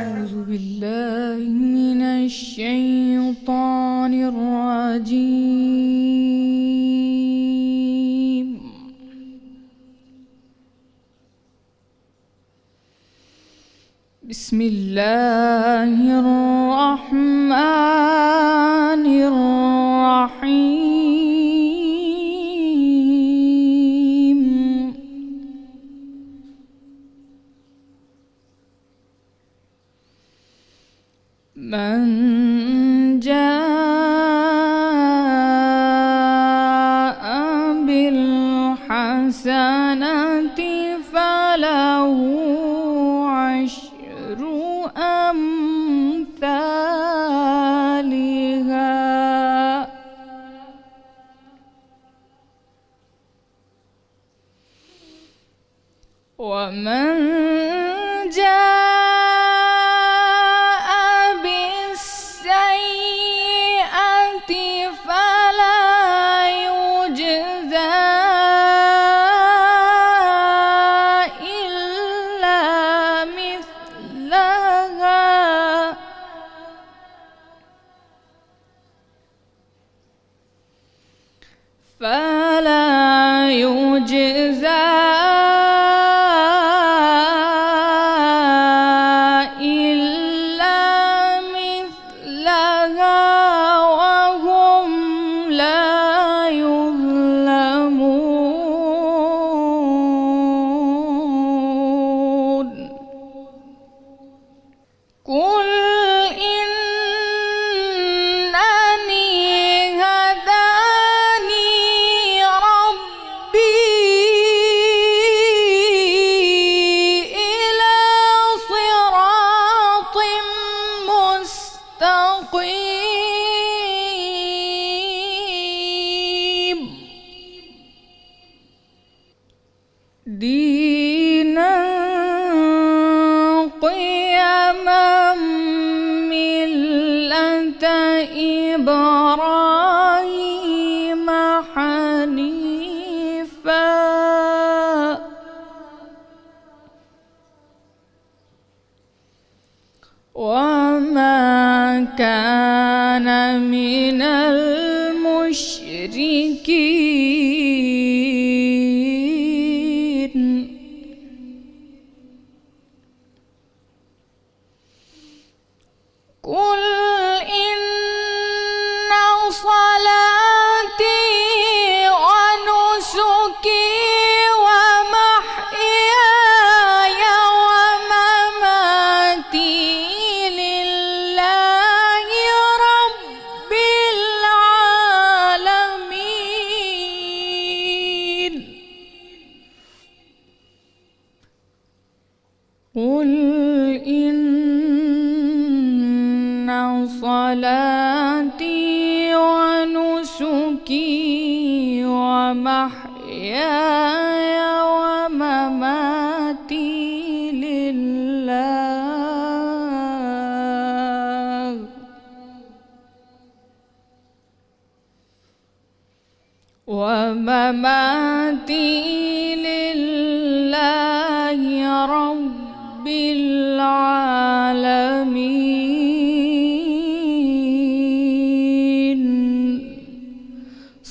أعوذ بالله من الشيطان الرجيم. بسم الله الرحمن الرحيم. من جاء بالحسنة فله عشر أمثالها ومن جاء بالسيئة فلا يجزى إلا مثلها وهم لا يظلمون. قل إنني هداني ربي إلى صراط مستقيم دينا قيما ملة إبراهيم حنيفا وما كان من المشركين. قل إن صلاتي ونسكي ومحياي ومماتي لله رب العالمين. قل إن صلاتي ونسكي ومحياي ومماتي لله رب العالمين.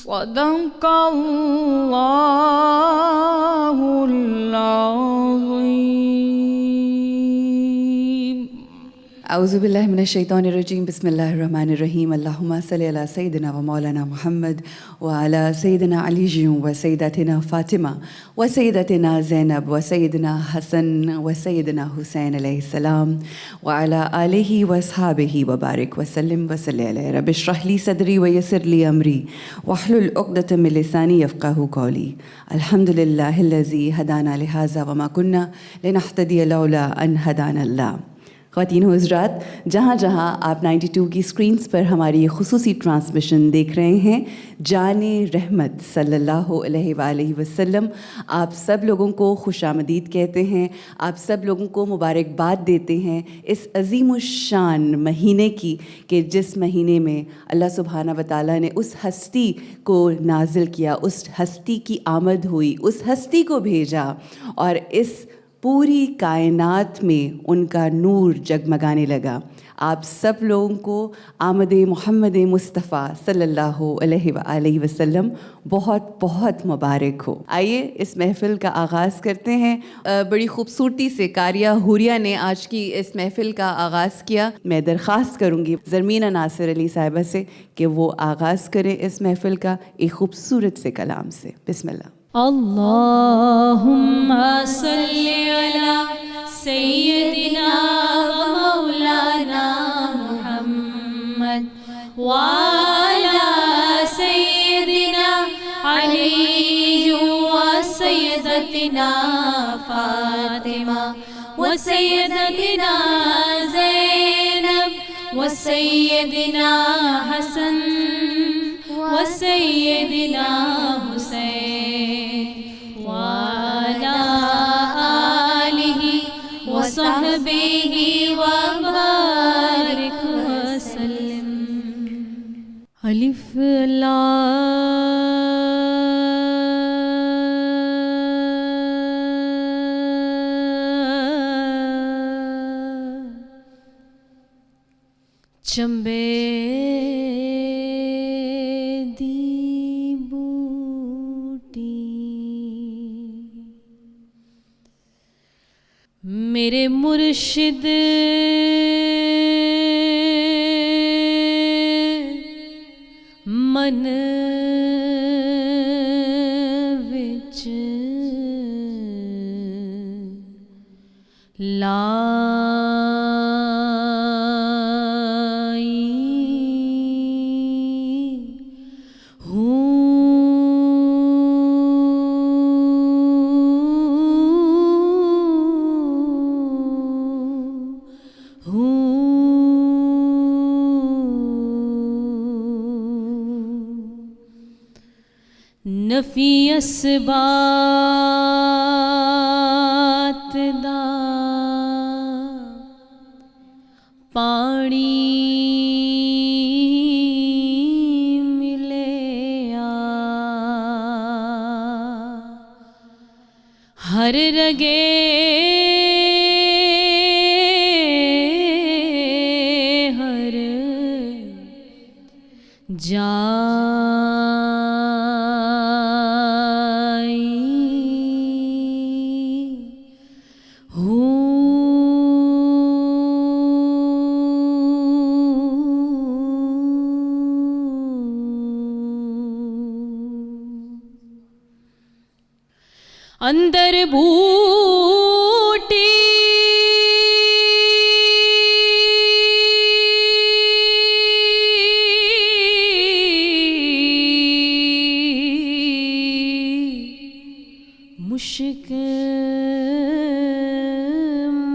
صدق الله العظيم. أعوذ بالله من الشيطان الرجيم. بسم الله الرحمن الرحيم. اللهم صل على سيدنا ومولانا محمد وعلى سيدنا علي وسيدتنا فاطمة وسيدتنا زينب وسيدنا حسن وسيدنا حسين عليه السلام وعلى آله وأصحابه وبارك وسلم وصل عليه. رب اشرح لي صدري ويسر لي أمري واحلل عقدة من لساني يفقهوا قولي. الحمد لله الذي هدانا لهذا وما كنا لنهتدي لولا أن هدانا الله. خواتین و حضرات، جہاں جہاں آپ 92 کی سکرینز پر ہماری یہ خصوصی ٹرانسمیشن دیکھ رہے ہیں، جان رحمت صلی اللہ علیہ وآلہ وسلم آپ سب لوگوں کو خوش آمدید کہتے ہیں، آپ سب لوگوں کو مبارکباد دیتے ہیں اس عظیم الشان مہینے کی، کہ جس مہینے میں اللہ سبحانہ و تعالیٰ نے اس ہستی کو نازل کیا، اس ہستی کی آمد ہوئی، اس ہستی کو بھیجا اور اس پوری کائنات میں ان کا نور جگمگانے لگا۔ آپ سب لوگوں کو آمد محمد مصطفیٰ صلی اللہ علیہ وآلہ وسلم بہت بہت مبارک ہو۔ آئیے اس محفل کا آغاز کرتے ہیں۔ بڑی خوبصورتی سے قاریہ حوریہ نے آج کی اس محفل کا آغاز کیا۔ میں درخواست کروں گی زرمینہ ناصر علی صاحبہ سے کہ وہ آغاز کریں اس محفل کا ایک خوبصورت سے کلام سے۔ بسم اللہ۔ اللہم صلی علی سیدنا و مولانا محمد وعلی سیدنا علی و سیدتنا فاطمہ و سیدتنا زینب و سیدنا حسن و سیدنا حسین وعلی آلہ وصحبہ وبارک وسلم۔ الف چمبے دی بوٹی میرے مرشد من وچ نفی اسبات دا پانی ملیا ہر رگے ہر اندر بوٹی مشک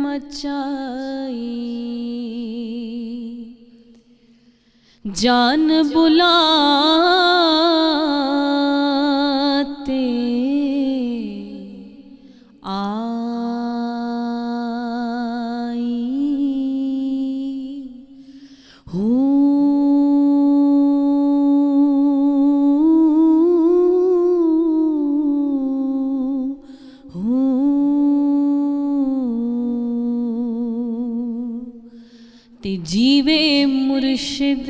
مچائی جان بلاتے جیوے مرشد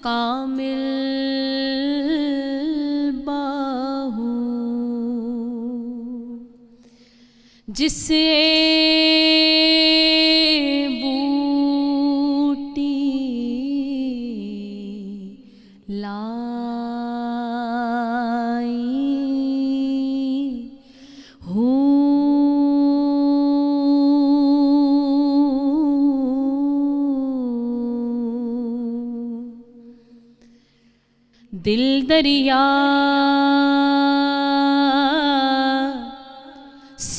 کامل باہو جسے بوٹی لائی ہو دل دریا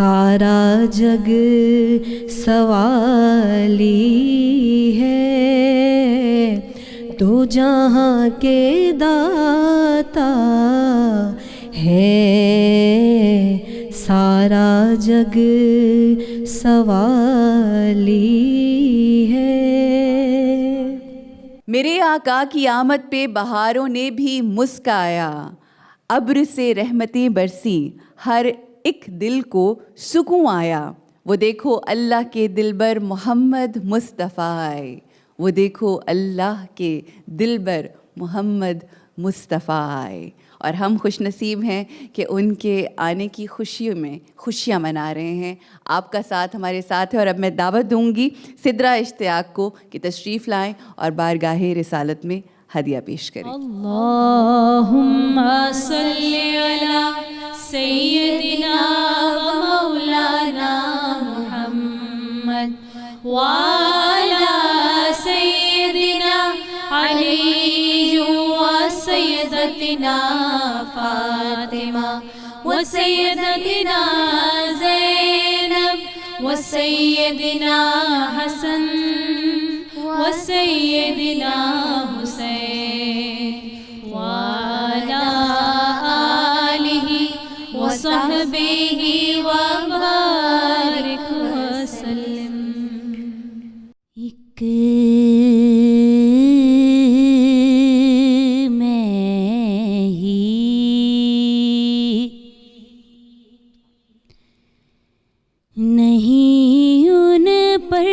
سارا جگ سوالی ہے تو جہاں کے داتا ہے سارا جگ سوالی ہے. میرے آقا کی آمد پہ بہاروں نے بھی مسکایا، ابر سے رحمتیں برسی، ہر ایک دل کو سکون آیا. وہ دیکھو اللہ کے دلبر محمد مصطفیٰ آئے، وہ دیکھو اللہ کے دلبر محمد مصطفیٰ آئے. اور ہم خوش نصیب ہیں کہ ان کے آنے کی خوشیوں میں خوشیاں منا رہے ہیں. آپ کا ساتھ ہمارے ساتھ ہے، اور اب میں دعوت دوں گی سدرہ اشتیاق کو کہ تشریف لائیں اور بارگاہ رسالت میں ہدیہ پیش کریں. اللہم صلی علی سیدنا و مولانا محمد وعلی سیدنا علی و سیدتنا فاطمہ و سیدتنا زینب و سیدنا حسن و سیدنا حسین وعلی آلہ و صحبہ وبارک وسلم. ایک میں ہی نہیں ان پر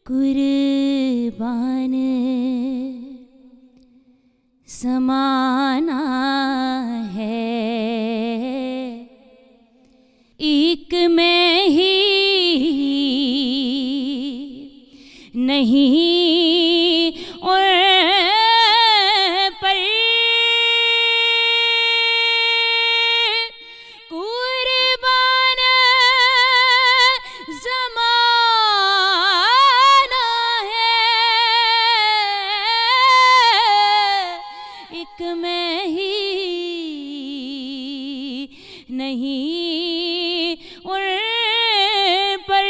قربان زمانہ ہے، ایک میں ہی نہیں اور پر قربان زمانہ ہے، ایک میں ہی نہیں اور پر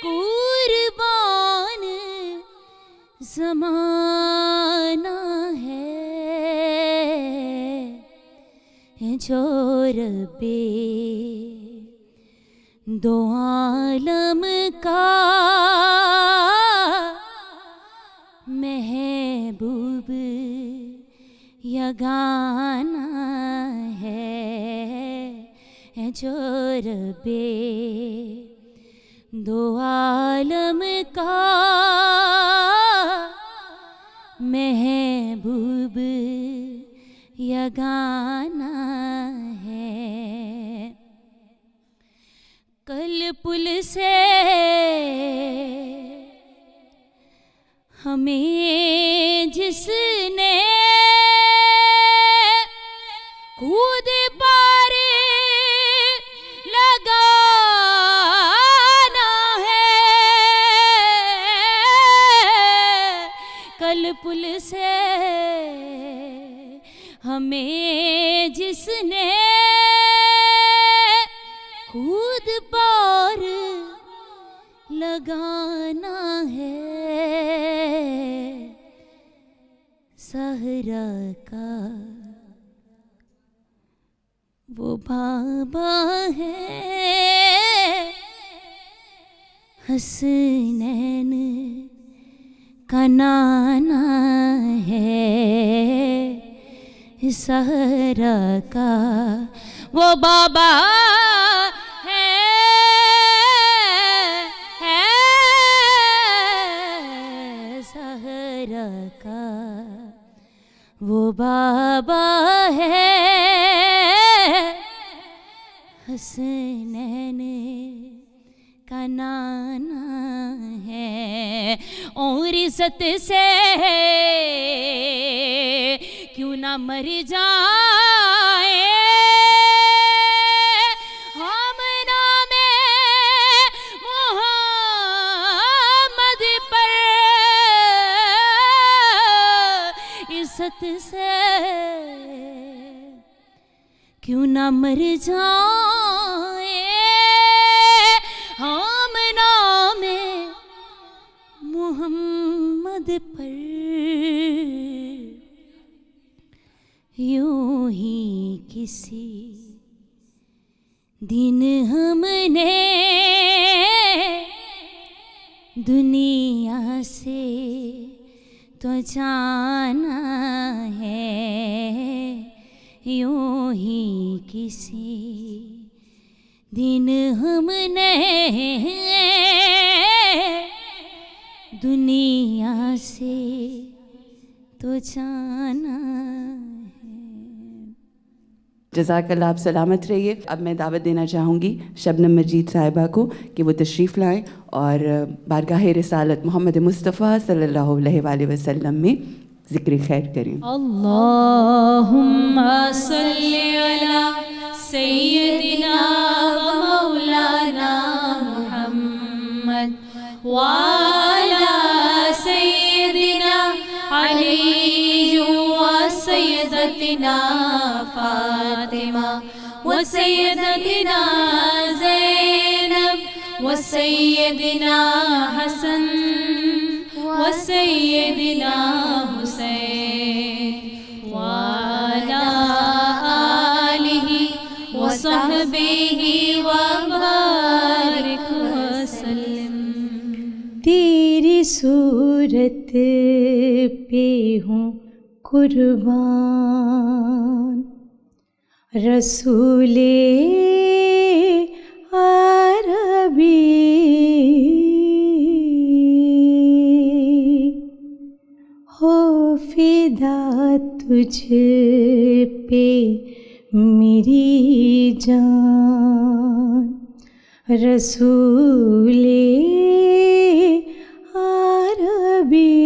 قربان زمانہ ہے. جو رب دو عالم کا محبوب یگانہ ہے، جو رب دو عالم کا محبوب یگانہ ہے. کل پل سے ہمیں جس نے خود پار لگانا ہے، کل پل سے ہمیں جس نے خود پار لگانا ہے، صحرا کا وہ بابا ہے، حسنین کا نانا ہے، صحرا کا وہ بابا ہے، صحرا کا وہ بابا ہے، حسنین کا نانا ہے. اور عزت سے کیوں نہ مر جائیں ہم نام محمد پر، عزت کیوں نہ مر جائیں ہم نام محمد پر، یوں ہی کسی دن ہم نے دنیا سے تو جانا ہے، یوں ہی کسی دن ہم نے دنیا سے تو جانا ہے۔ جزاک اللہ، آپ سلامت رہیے۔ اب میں دعوت دینا چاہوں گی شبنم مجید صاحبہ کو کہ وہ تشریف لائیں اور بارگاہ رسالت محمد مصطفیٰ صلی اللہ علیہ وآلہ وسلم میں ذکر خیر کریں۔ اللہم صلی علی سیدنا و مولانا محمد وعلی سیدنا علی و سیدتنا فاطمہ و سیدتنا زینب و سیدنا حسن و سیدنا حسین وعلی آلہ و صحبہ وبارک وسلم۔ تیری صورت پہ ہوں قربان، رسول عربی ہو فدا تجھ پہ میری جان، رسول عربی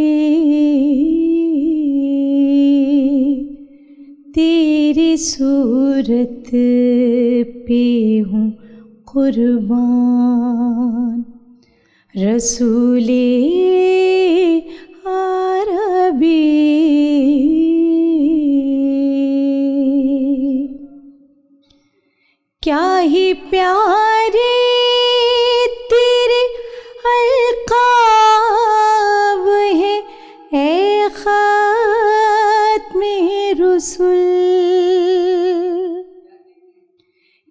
تیری صورت پہ ہوں قربان، رسول عربی کیا ہی پیارے تیرے القاب ہیں اے خاتم رسول،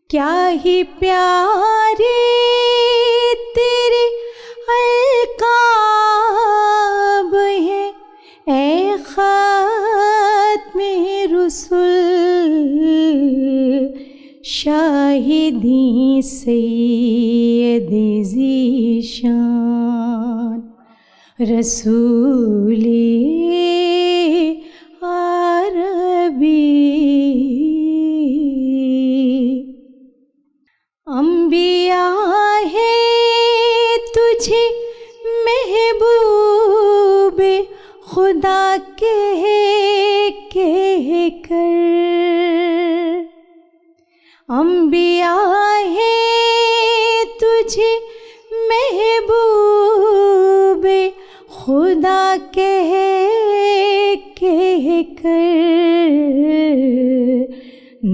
کیا ہی پیارے تیرے القاب ہیں اے خاتم رسول، شاہدی سید ذیشان رسول عربی، انبیاء ہے تجھے محبوب خدا کہہ کر، انبیاء ہے تجھے محبوب خدا کہہ کر،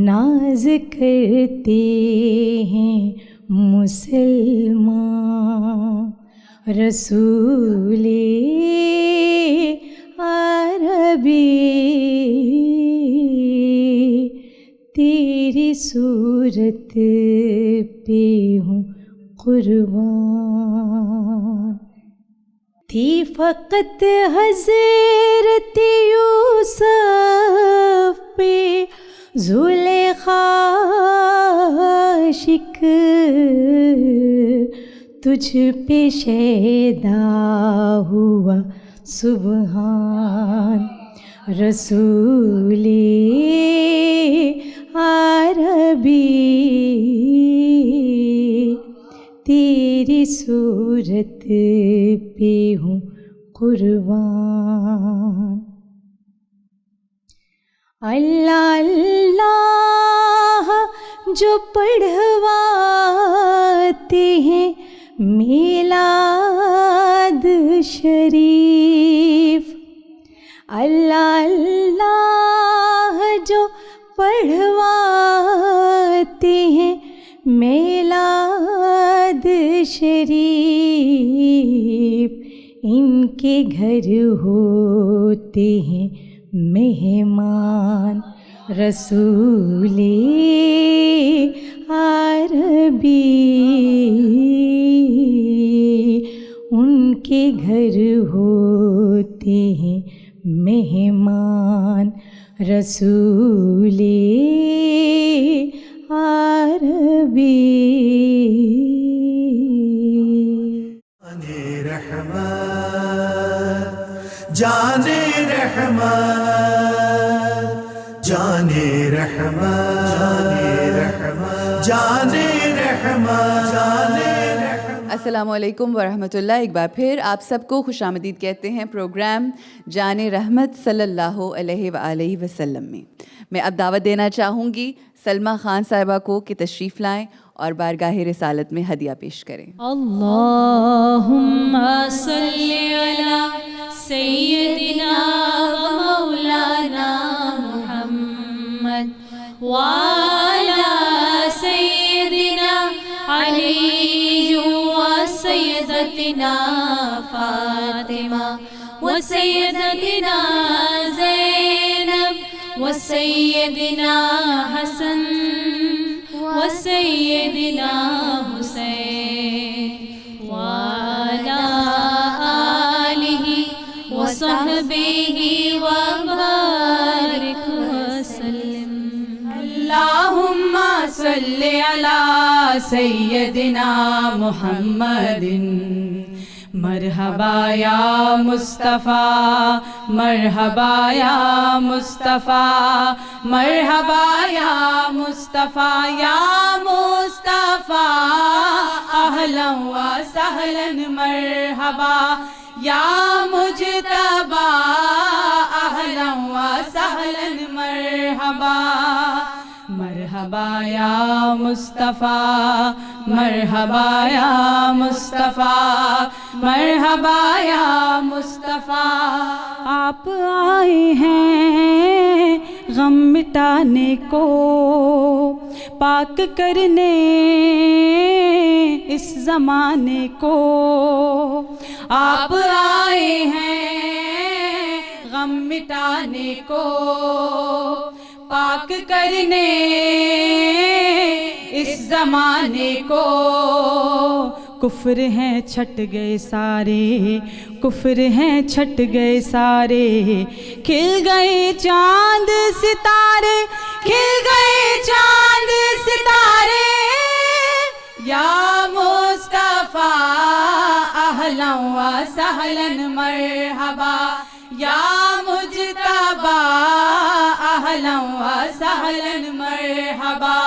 ناز کرتے ہیں مسلمان رسول عربی، تیری صورت پہ ہوں قربان، تھی فقط حضرت یوسف پہ زلیخا عاشق، تجھ پہ شیدا ہوا سبحان رسول عربی، تیری صورت پہ ہوں قربان، اللہ اللہ جو پڑھواتے ہیں میلاد شریف، اللہ اللہ جو پڑھواتے کے گھر ہوتے ہیں مہمان رسول عربی، ان کے گھر ہوتے ہیں مہمان رسول عربی۔ جانے رحمت، جانے رحمت، جانے رحمت، جانے رحمت، جانے رحمت۔ السلام علیکم ورحمۃ اللہ۔ ایک بار پھر آپ سب کو خوش آمدید کہتے ہیں پروگرام جان رحمت صلی اللہ علیہ وآلہ وسلم میں۔ میں اب دعوت دینا چاہوں گی سلمیٰ خان صاحبہ کو کہ تشریف لائیں اور بارگاہ رسالت میں ہدیہ پیش کریں۔ اللہم صلی علی سیدنا و مولانا محمد وعلی سیدنا علی و سیدتنا فاطمہ و سیدتنا زینب و سیدنا حسن و سیدنا حسین وعلی آلہ وصحبہ وبارک وسلم۔ اللہم صلی علی سیدنا محمد، مرحبا یا مصطفیٰ، مرحبا یا مصطفیٰ، مرحبا یا مصطفیٰ، یا مصطفیٰ، اہلا و سہلا مرحبا یا مجتبیٰ، اہلا و سہلا مرحبا، مرحبا یا مصطفیٰ، مرحبا یا مصطفیٰ، مرحبا یا مصطفیٰ۔ آپ آئے ہیں غم مٹانے کو، پاک کرنے اس زمانے کو، آپ آئے ہیں غم مٹانے کو، پاک کرنے اس زمانے کو۔ کفر ہیں چھٹ گئے سارے، کفر ہیں چھٹ گئے سارے، کھل گئے چاند ستارے، کھل گئے چاند ستارے، یا مصطفیٰ اہلا و سہلا مرحبا یا مجتبیٰ، اہلا و سہلا مرحبا،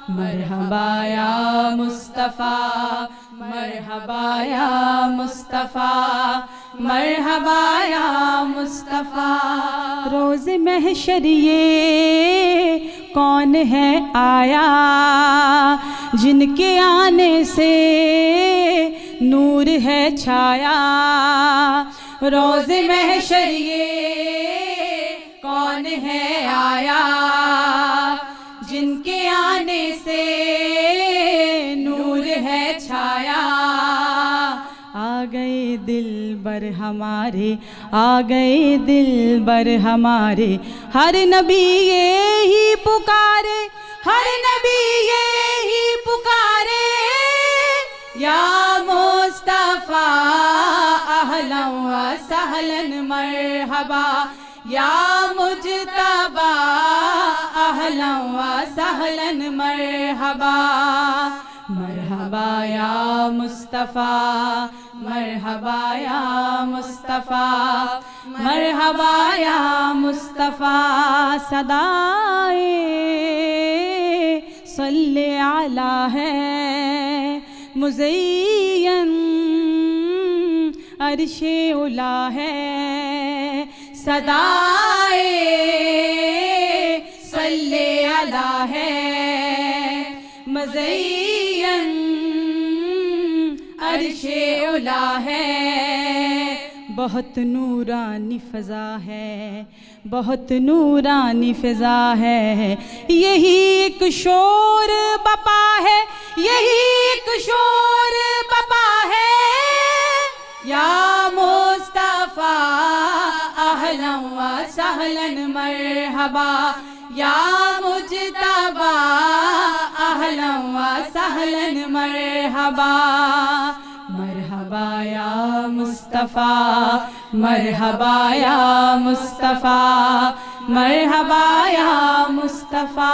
مرحبا یا مصطفیٰ، مرحبا یا مصطفیٰ، مرحبا یا مصطفیٰ۔ روز محشر یہ کون ہے آیا، جن کے آنے سے نور ہے چھایا، روز محشر یہ کون ہے آیا، جن کے آنے سے نور ہے چھایا۔ آ گئے دل بر ہمارے، آ گئے دل بر ہمارے، ہر نبی یہی پکارے، ہر نبی یہی پکارے، یا مصطفیٰ اہلا و سہلا مرحبا یا مجتبیٰ، اہلا و سہلا مرحبا، مرحبا یا مصطفیٰ، مرحبا یا مصطفیٰ، مرحبا یا مصطفیٰ۔ صدائے صلی علی ہے مزین عرش اولا ہے، صدائے صلی علی ہے مزین عرش اولا ہے۔ بہت نورانی فضا ہے، بہت نورانی فضا ہے، یہی ایک شور بپا ہے، یہی ایک شور بپا ہے، یا مصطفیٰ اہلا و سہلا مرحبا یا مجتبی اہلا و سہلا مرحبا مرحبا یا مصطفیٰ مرحبا یا مصطفیٰ مرحبا یا مصطفیٰ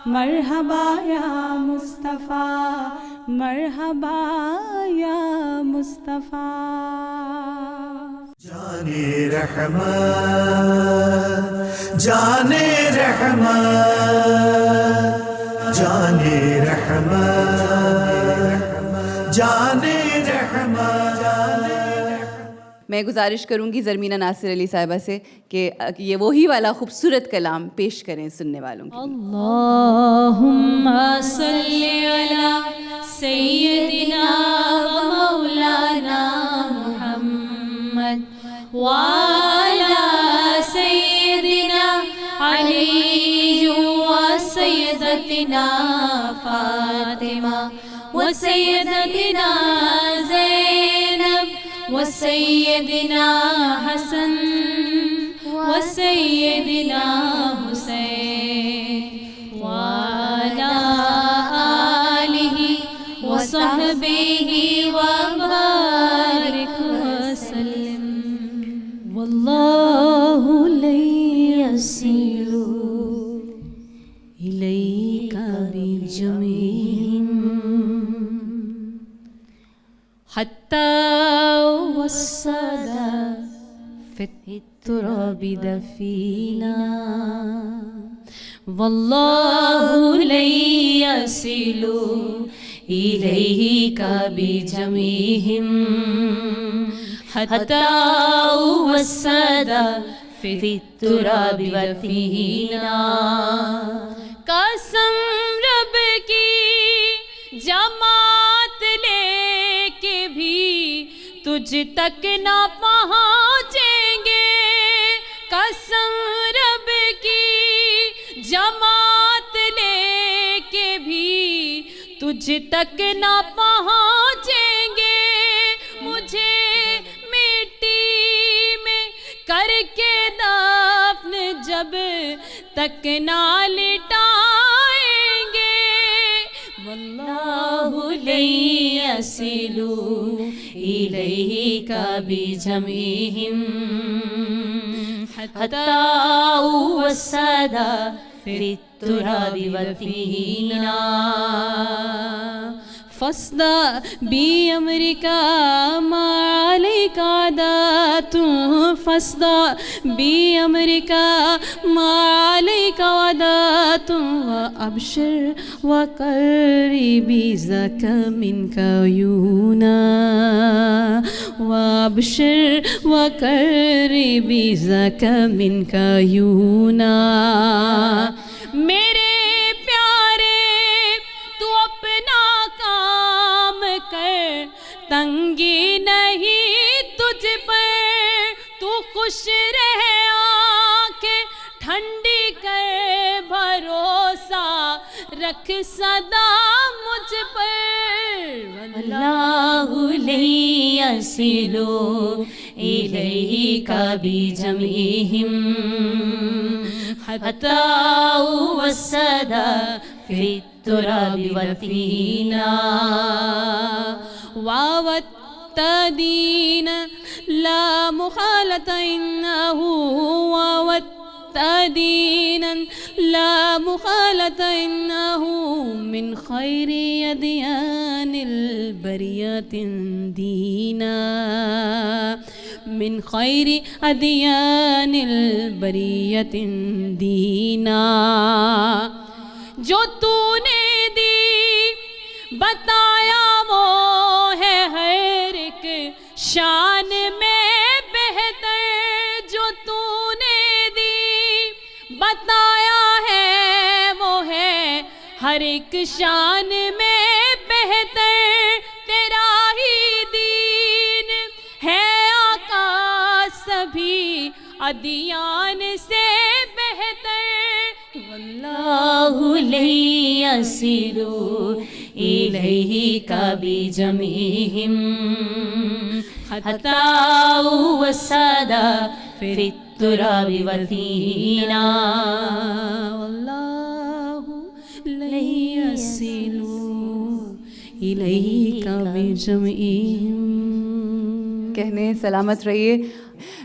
مرحبا یا مصطفیٰ مرحبا یا مصطفیٰ جانے رحمت جانے رحمت جانے رحمت جانے رحمت میں گزارش کروں گی زرمینہ ناصر علی صاحبہ سے کہ یہ وہی والا خوبصورت کلام پیش کریں سننے والوں کے لیے. اللہم صلی علی سیدنا و مولانا محمد وعلی سیدنا علی و سیدتنا فاطمہ و سیدتنا زینب وسیدنا حسن وسیدنا حسین وعلى آلہ وصحبہ وبارک وسلم واللہ لا یصل الیک بجمیعہم حتى وصل في التراب دفينا والله لا يصل إليك بجميعهم حتى وصل في التراب دفينا قسم رب کی جماعت لے کے بھی تجھ تک نہ پہنچیں گے قسم رب کی جماعت لے کے بھی تجھ تک نہ پہنچیں گے مجھے مٹی میں کر کے دفن جب تک نہ لٹائیں گے واللہ لا یصل الیک بجمیعہم حتی وصل فی التراب ودفینا فاصدع بأمرك ما عليك عادات فاصدع بأمرك ما عليك عادات وأبشر وقرب ذاك منك عيونا وأبشر وقرب ذاك منك عيونا میرے پیارے تو اپنا کام کر تنگی نہیں تجھ پر تو خوش رہے آنکھیں ٹھنڈی کر بھروسہ رکھ صدا مجھ پر اللہ لا یصل الیک بجمیعہم حتی وصل فی التراب ودفینا ووالتدین لا محالة إنه ووالتدین لا محالة إنه من خیر ادیان البریات دینا من خیر ادیان البریت دینا جو تو نے دی بتایا وہ ہے ہر ایک شان میں بہتر جو تو نے دی بتایا ہے وہ ہے ہر ایک شان میں بہتر تیرا ہی دین ہے آقا سبھی ادیان سے بہتر واللہ لا یصل الیک بجمیعہم حتى والسادة في التراب وثينا والله لن يصلوا إليك بجمعهم. کہنے سلامت رہیے.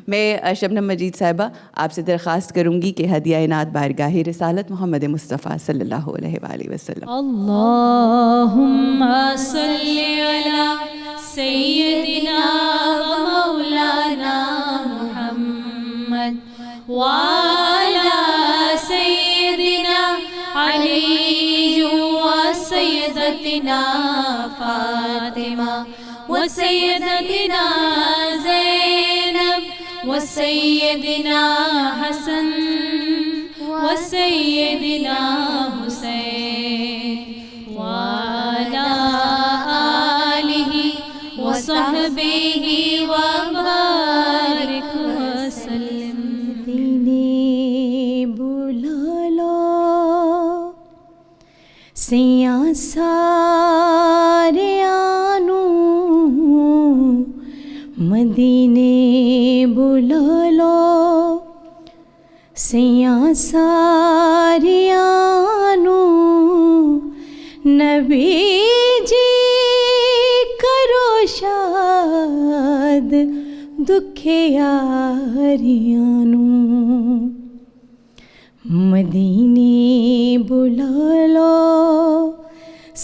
میں شبنم مجید صاحبہ آپ سے درخواست کروں گی کہ ہدیہ عنایت بارگاہ رسالت محمد مصطفیٰ صلی اللہ علیہ وآلہ وسلم. اللہم صلی علی سیدنا و مولانا محمد وعلی سیدنا علی و سیدتنا فاطمہ و سیدتنا زینب و سیدنا حسن و سیدنا حسین وعلی آلہ و صحبہ و بارک وسلم. دینے بلا لو سیاں سارے آنو مدینے بلا لو سیاں سارے آنو نبی جی کرو شاد دکھے یاریانو مدینے بلا لو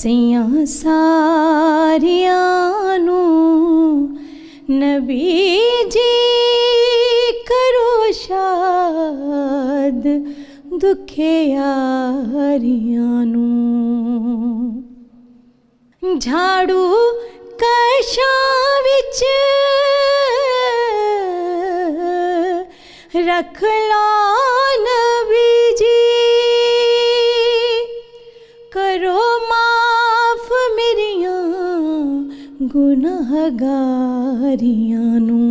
سیاں سارے آنو نبی جی کرو شاد دکھے یاریانو جھاڑو کشاں وچ رکھ لو نبی جی کرو معاف میریاں گناہ گاریاں نو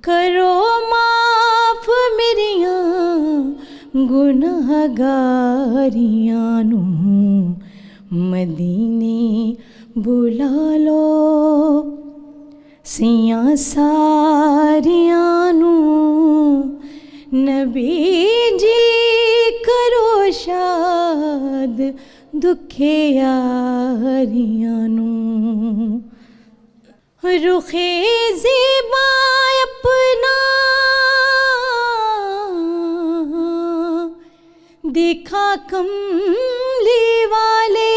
کرو معاف میریاں گناہ گاریاں نو مدینے بلا لو سیاں ساریاں نو نبی جی کرو شاد دکھے یاریاں نو رخ زیبا اپنا دیکھا کملی والے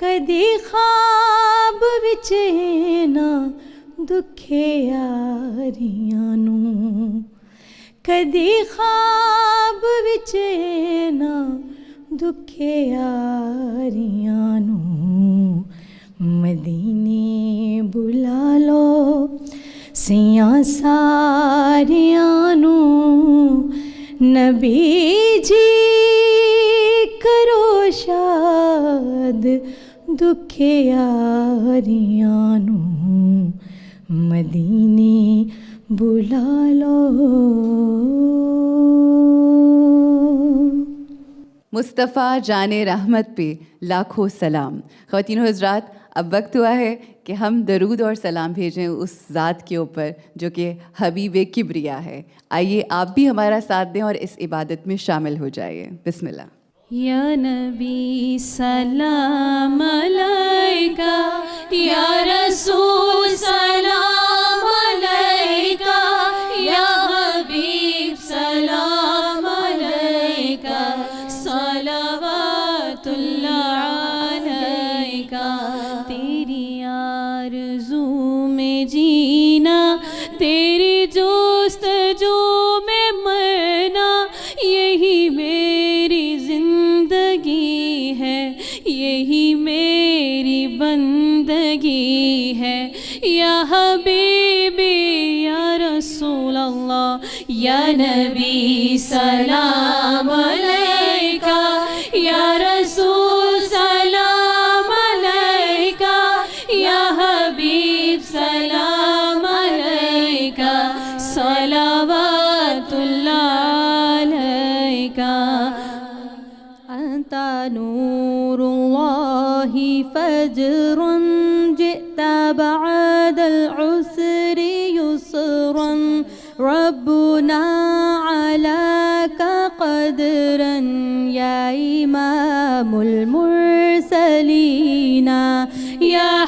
کدی خواب وچ نہ دکھے یاریاں نو کدی خواب وچ نہ دکھے یاریاں نو مدینے بلا لو سیاں ساریاں نو نبی جی کرو شاد دکھے یاریاں نو مدینے بلا لو. مصطفیٰ جان رحمت پہ لاکھوں سلام. خواتین و حضرات، اب وقت ہوا ہے کہ ہم درود اور سلام بھیجیں اس ذات کے اوپر جو کہ حبیب کبریا ہے. آئیے آپ بھی ہمارا ساتھ دیں اور اس عبادت میں شامل ہو جائیے. بسم اللہ. یا نبی سلام علیکہ یا رسول سلام علیکہ یا حبیب سلام علیکہ صلوات اللہ علیکہ. تیری آرزو میں جینا تیری جستجو میں مرنا یہی میری زندگی ہے یہی میری بندگی ہے. یا حبیبی یا رسول اللہ یا نبی سلام علیکہ یا رسول سلام علیکہ یا حبیب سلام علیکہ صلوات اللہ علیکہ. انت نور اللہ فجر جئت بعد العسر يسرا ربنا علاك قدرا يا إمام المرسلين يا